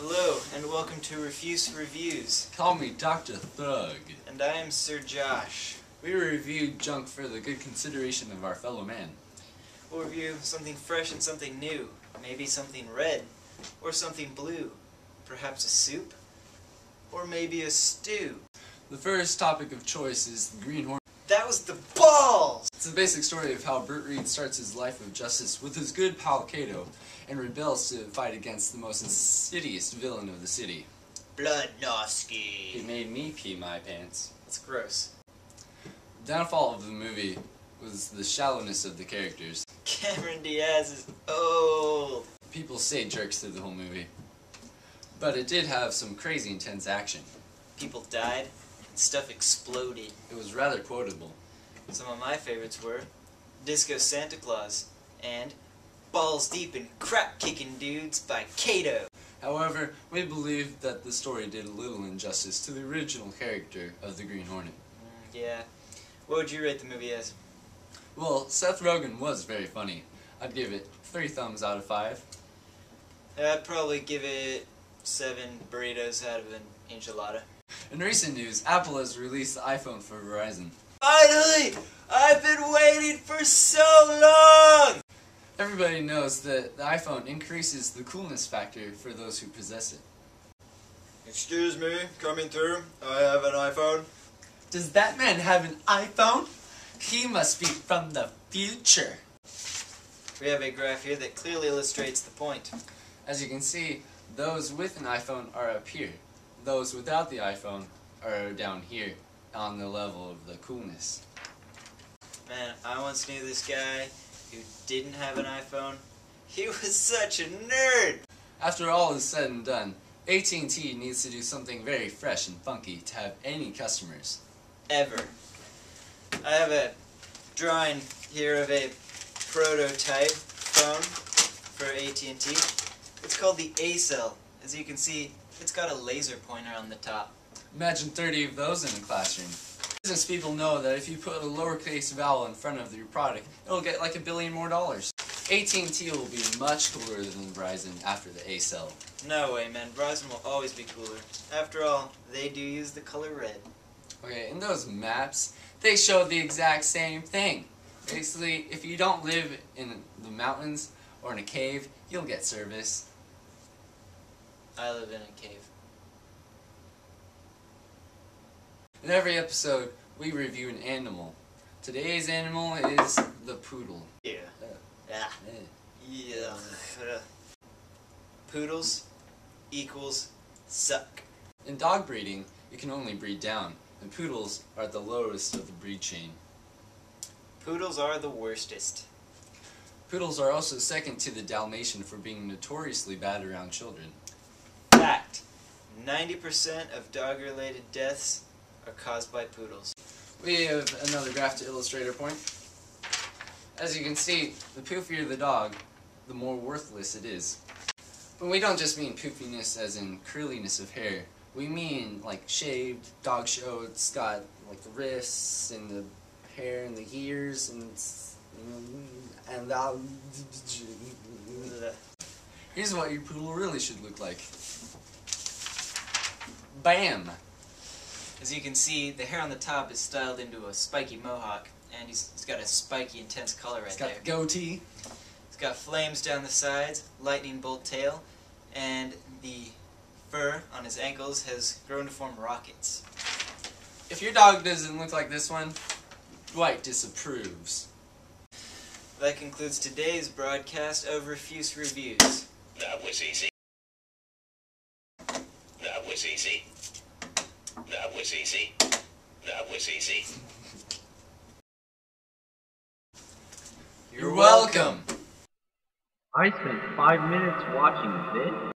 Hello, and welcome to Refyoose Revyuss. Call me Dr. Thug. And I am Sir Josh. We review junk for the good consideration of our fellow man. We'll review something fresh and something new. Maybe something red, or something blue. Perhaps a soup, or maybe a stew. The first topic of choice is the Green Hornet. That was the balls! It's the basic story of how Bert Reed starts his life of justice with his good pal Cato, and rebels to fight against the most insidious villain of the city. Bloodnosky. It made me pee my pants. That's gross. The downfall of the movie was the shallowness of the characters. Cameron Diaz is old. People say jerks through the whole movie. But it did have some crazy intense action. People died, and stuff exploded. It was rather quotable. Some of my favorites were Disco Santa Claus and Balls Deep in Crap-Kicking Dudes by Cato. However, we believe that the story did a little injustice to the original character of the Green Hornet. Yeah. What would you rate the movie as? Well, Seth Rogen was very funny. I'd give it 3 thumbs out of 5. I'd probably give it 7 burritos out of an enchilada. In recent news, Apple has released the iPhone for Verizon. Finally! I've been waiting for so long! Everybody knows that the iPhone increases the coolness factor for those who possess it. Excuse me, coming through. I have an iPhone. Does that man have an iPhone? He must be from the future. We have a graph here that clearly illustrates the point. As you can see, those with an iPhone are up here. Those without the iPhone are down here on the level of the coolness. Man, I once knew this guy who didn't have an iPhone. He was such a nerd! After all is said and done, AT&T needs to do something very fresh and funky to have any customers. Ever. I have a drawing here of a prototype phone for AT&T. It's called the A-Cell. As you can see, it's got a laser pointer on the top. Imagine 30 of those in a classroom. Business people know that if you put a lowercase vowel in front of your product, it'll get like $1 billion more. AT&T will be much cooler than Verizon after the A-Cell. No way, man. Verizon will always be cooler. After all, they do use the color red. Okay, in those maps, they show the exact same thing. Basically, if you don't live in the mountains or in a cave, you'll get service. I live in a cave. In every episode, we review an animal. Today's animal is the poodle. Yeah. Yeah. Poodles equals suck. In dog breeding, you can only breed down, and poodles are at the lowest of the breed chain. Poodles are the worstest. Poodles are also second to the Dalmatian for being notoriously bad around children. Fact: 90% of dog-related deaths are caused by poodles. We have another graph to illustrate our point. As you can see, the poofier the dog, the more worthless it is. But we don't just mean poofiness as in curliness of hair. We mean like shaved, dog show. It's got like the wrists and the hair and the ears and here's what your poodle really should look like. Bam! As you can see, the hair on the top is styled into a spiky mohawk, and he's got a spiky, intense color right there. He's got the goatee. He's got flames down the sides, lightning bolt tail, and the fur on his ankles has grown to form rockets. If your dog doesn't look like this one, Dwight disapproves. That concludes today's broadcast of Refyoose Revyuss. That was easy. That was easy. That was easy. That was easy. You're welcome. I spent 5 minutes watching this.